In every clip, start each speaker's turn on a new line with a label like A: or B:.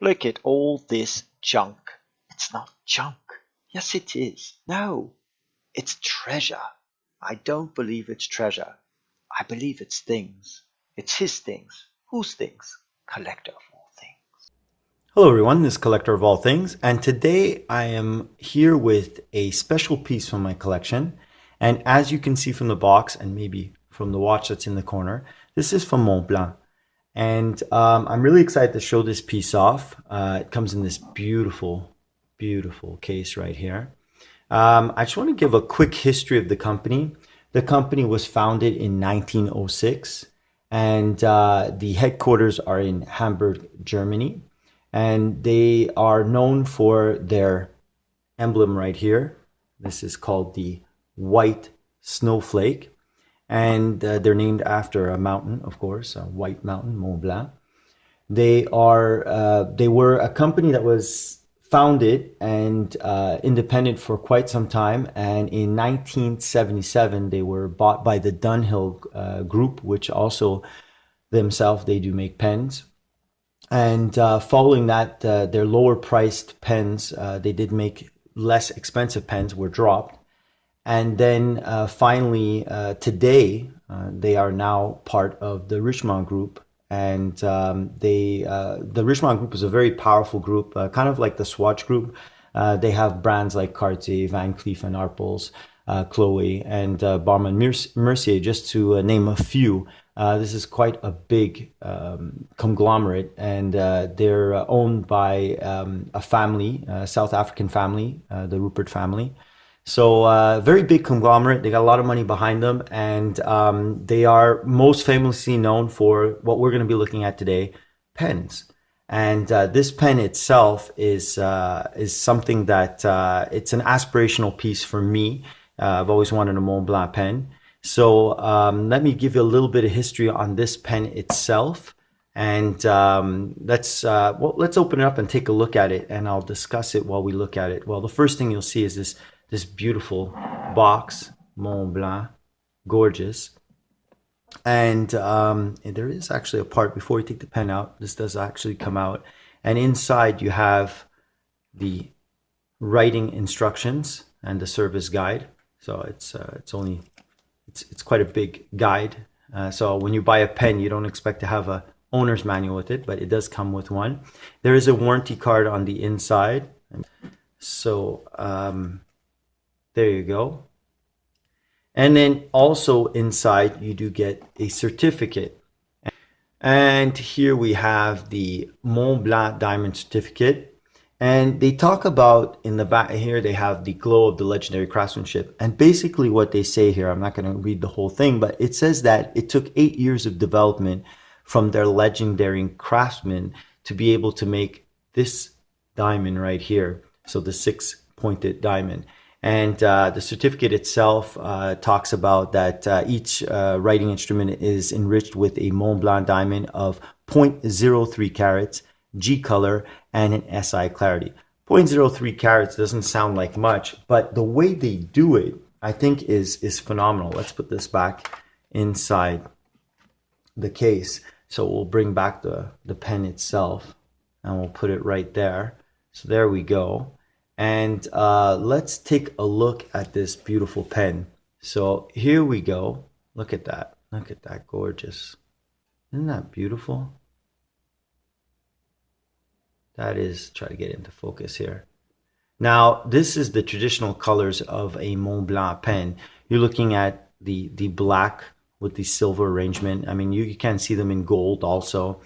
A: Look at all this junk. It's not junk. Yes, it is. No, it's treasure. I don't believe it's treasure. I believe it's things. It's his things. Whose things? Collector of all things.
B: Hello everyone, this is Collector of All Things, and today I am here with a special piece from my collection. And as you can see from the box and maybe from the watch that's in the corner, this is from Montblanc. And I'm really excited to show this piece off. It comes in this beautiful, beautiful case right here. I just want to give a quick history of the company. The company was founded in 1906, and the headquarters are in Hamburg, Germany. And they are known for their emblem right here. This is called the white snowflake. And they're named after a mountain, of course, a white mountain, Mont Blanc. They were a company that was founded and independent for quite some time. And in 1977, they were bought by the Dunhill Group, which also themselves, they do make pens. And following that, their lower priced pens, they did make less expensive pens, were dropped. And then finally, today, they are now part of the Richemont Group. And the Richemont Group is a very powerful group, kind of like the Swatch Group. They have brands like Cartier, Van Cleef and Arpels, Chloe, and Baume & Mercier, just to name a few. This is quite a big conglomerate, and they're owned by a family, a South African family, the Rupert family. So very big conglomerate. They got a lot of money behind them, and they are most famously known for what we're going to be looking at today, pens. And this pen itself is something that it's an aspirational piece for me. I've always wanted a Montblanc pen. So let me give you a little bit of history on this pen itself, and let's open it up and take a look at it, and I'll discuss it while we look at it. Well, the first thing you'll see is this beautiful box, Montblanc, gorgeous. And there is actually a part before you take the pen out. This does actually come out, and inside you have the writing instructions and the service guide. So it's quite a big guide. So when you buy a pen, you don't expect to have a owner's manual with it, but it does come with one. There is a warranty card on the inside. So there you go. And then also inside, you do get a certificate. And here we have the Montblanc Diamond Certificate. And they talk about, in the back here, they have the glow of the legendary craftsmanship. And basically what they say here, I'm not going to read the whole thing, but it says that it took 8 years of development from their legendary craftsmen to be able to make this diamond right here. So the 6-pointed diamond. And the certificate itself talks about that each writing instrument is enriched with a Montblanc diamond of 0.03 carats, G color, and an SI clarity. 0.03 carats doesn't sound like much, but the way they do it, I think, is phenomenal. Let's put this back inside the case. So we'll bring back the pen itself, and we'll put it right there. So there we go. And let's take a look at this beautiful pen. So here we go. Look at that. Look at that, gorgeous. Isn't that beautiful? That is, try to get into focus here. Now, this is the traditional colors of a Montblanc pen. You're looking at the black with the silver arrangement. I mean, you can see them in gold also.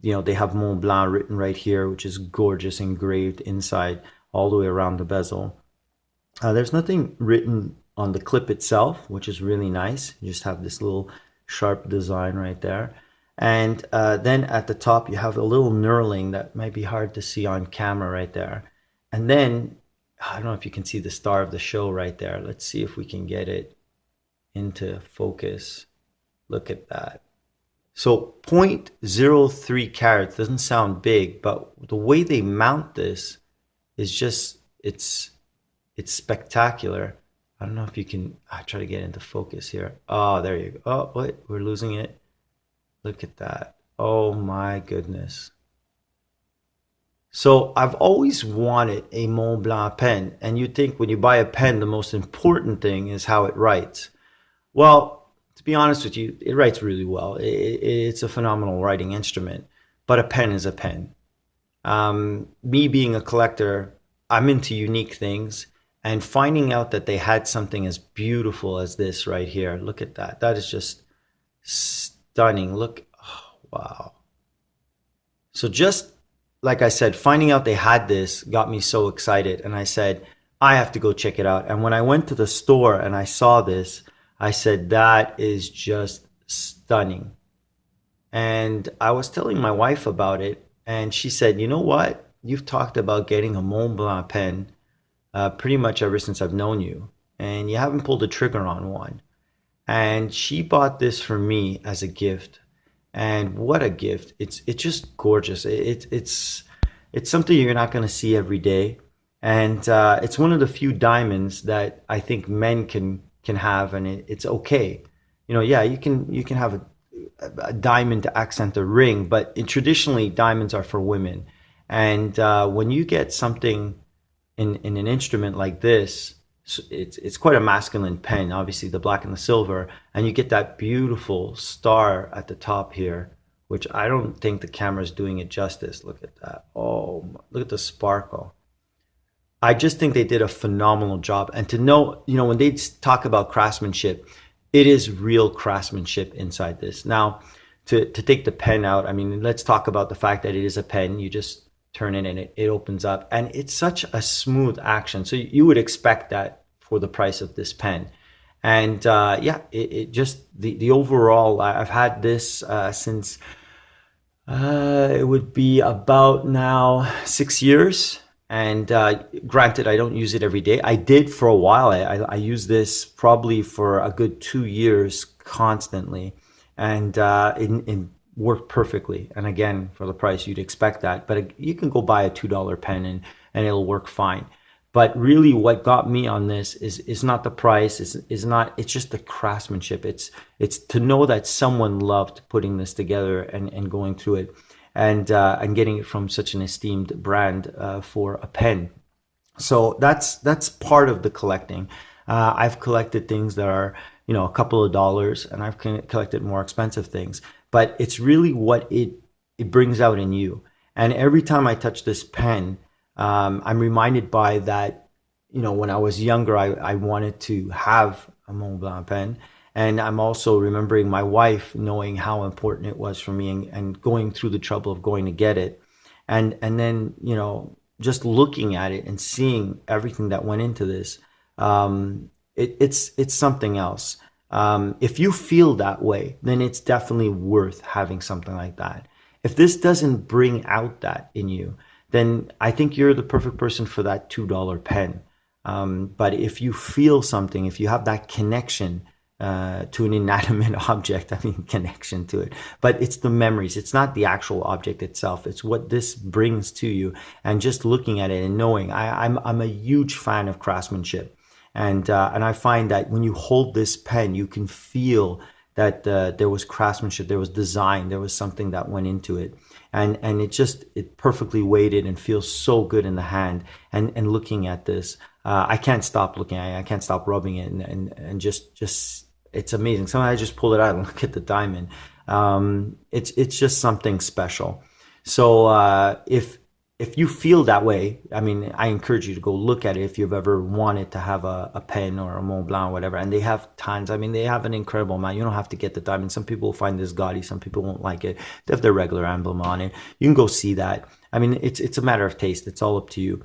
B: You know, they have Montblanc written right here, which is gorgeous, engraved inside all the way around the bezel. There's nothing written on the clip itself, which is really nice. You just have this little sharp design right there. And then at the top, you have a little knurling that might be hard to see on camera right there. And then, I don't know if you can see the star of the show right there. Let's see if we can get it into focus. Look at that. So 0.03 carats doesn't sound big, but the way they mount this is just, it's spectacular. I don't know if you can, I try to get into focus here. Oh, there you go. Oh, wait, we're losing it. Look at that. Oh my goodness. So I've always wanted a Montblanc pen. And you think when you buy a pen, the most important thing is how it writes. Well, to be honest with you, it writes really well. It's a phenomenal writing instrument, but a pen is a pen. Me being a collector, I'm into unique things, and finding out that they had something as beautiful as this right here. Look at that. That is just stunning. Look, oh, wow. So just like I said, finding out they had this got me so excited. And I said, I have to go check it out. And when I went to the store and I saw this, I said, that is just stunning. And I was telling my wife about it, and she said, you know what? You've talked about getting a Mont Blanc pen pretty much ever since I've known you, and you haven't pulled the trigger on one. And she bought this for me as a gift. And what a gift. It's just gorgeous. It's something you're not going to see every day. And it's one of the few diamonds that I think men can have, and it's okay. You know, yeah, you can have a diamond to accent a ring, but traditionally diamonds are for women. And when you get something in an instrument like this, it's quite a masculine pen, obviously the black and the silver, and you get that beautiful star at the top here, which I don't think the camera is doing it justice. Look at that. Oh, look at the sparkle. I just think they did a phenomenal job. And to know, you know, when they talk about craftsmanship, it is real craftsmanship inside this. Now, to take the pen out, I mean, let's talk about the fact that it is a pen. You just turn it and it opens up. And it's such a smooth action. So you would expect that for the price of this pen. And yeah, it just, the overall, I've had this since it would be about now 6 years. And granted, I don't use it every day. I did for a while. I used this probably for a good 2 years constantly, and it worked perfectly. And again, for the price, you'd expect that. But you can go buy a $2 pen and it'll work fine. But really, what got me on this is not the price. Is not. It's just the craftsmanship. It's to know that someone loved putting this together and going through it, and getting it from such an esteemed brand for a pen. So that's part of the collecting. I've collected things that are, you know, a couple of dollars, and I've collected more expensive things. But it's really what it brings out in you. And every time I touch this pen, I'm reminded by that, you know, when I was younger, I wanted to have a Mont Blanc pen. And I'm also remembering my wife knowing how important it was for me, and going through the trouble of going to get it. And then, you know, just looking at it and seeing everything that went into this, it's something else. If you feel that way, then it's definitely worth having something like that. If this doesn't bring out that in you, then I think you're the perfect person for that $2 pen. But if you feel something, if you have that connection to an inanimate object, I mean, connection to it, but it's the memories. It's not the actual object itself. It's what this brings to you, and just looking at it and knowing. I'm a huge fan of craftsmanship, and I find that when you hold this pen, you can feel that there was craftsmanship, there was design, there was something that went into it. And it perfectly weighted and feels so good in the hand. And looking at this, I can't stop looking at it. I can't stop rubbing it, and just it's amazing. Sometimes I just pull it out and look at the diamond. It's just something special. So if you feel that way, I mean, I encourage you to go look at it if you've ever wanted to have a pen or a Mont Blanc or whatever. And they have tons. I mean, they have an incredible amount. You don't have to get the diamond. Some people will find this gaudy. Some people won't like it. They have their regular emblem on it. You can go see that. I mean, it's a matter of taste. It's all up to you.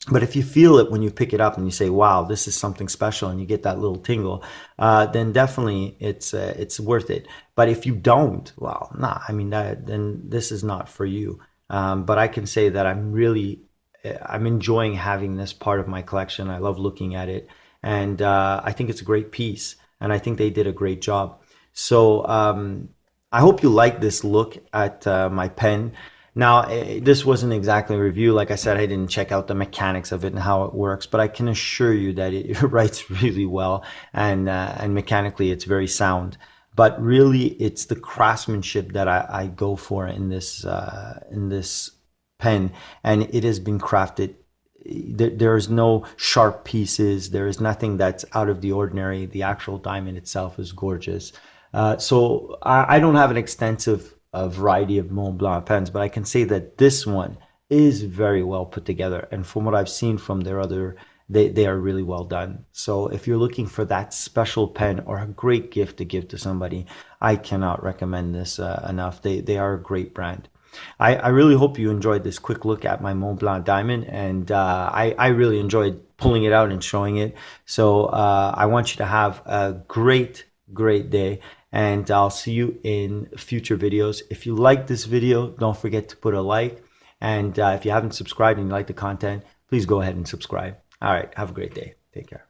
B: But if you feel it when you pick it up and you say, wow, this is something special, and you get that little tingle, then definitely it's worth it. But if you don't, well, nah, I mean, then this is not for you. But I can say that I'm enjoying having this part of my collection. I love looking at it, and I think it's a great piece, and I think they did a great job. So I hope you like this look at my pen. Now, this wasn't exactly a review. Like I said, I didn't check out the mechanics of it and how it works, but I can assure you that it writes really well, and mechanically it's very sound. But really, it's the craftsmanship that I go for in this pen, and it has been crafted. There is no sharp pieces. There is nothing that's out of the ordinary. The actual diamond itself is gorgeous. So I don't have an extensive variety of Montblanc pens, but I can say that this one is very well put together. And from what I've seen from their other, they are really well done. So if you're looking for that special pen or a great gift to give to somebody, I cannot recommend this enough. They are a great brand. I really hope you enjoyed this quick look at my Montblanc diamond, and I really enjoyed pulling it out and showing it. So I want you to have a great day, and I'll see you in future videos. If you like this video, don't forget to put a like, and if you haven't subscribed and you like the content, please go ahead and subscribe. All right, have a great day. Take care.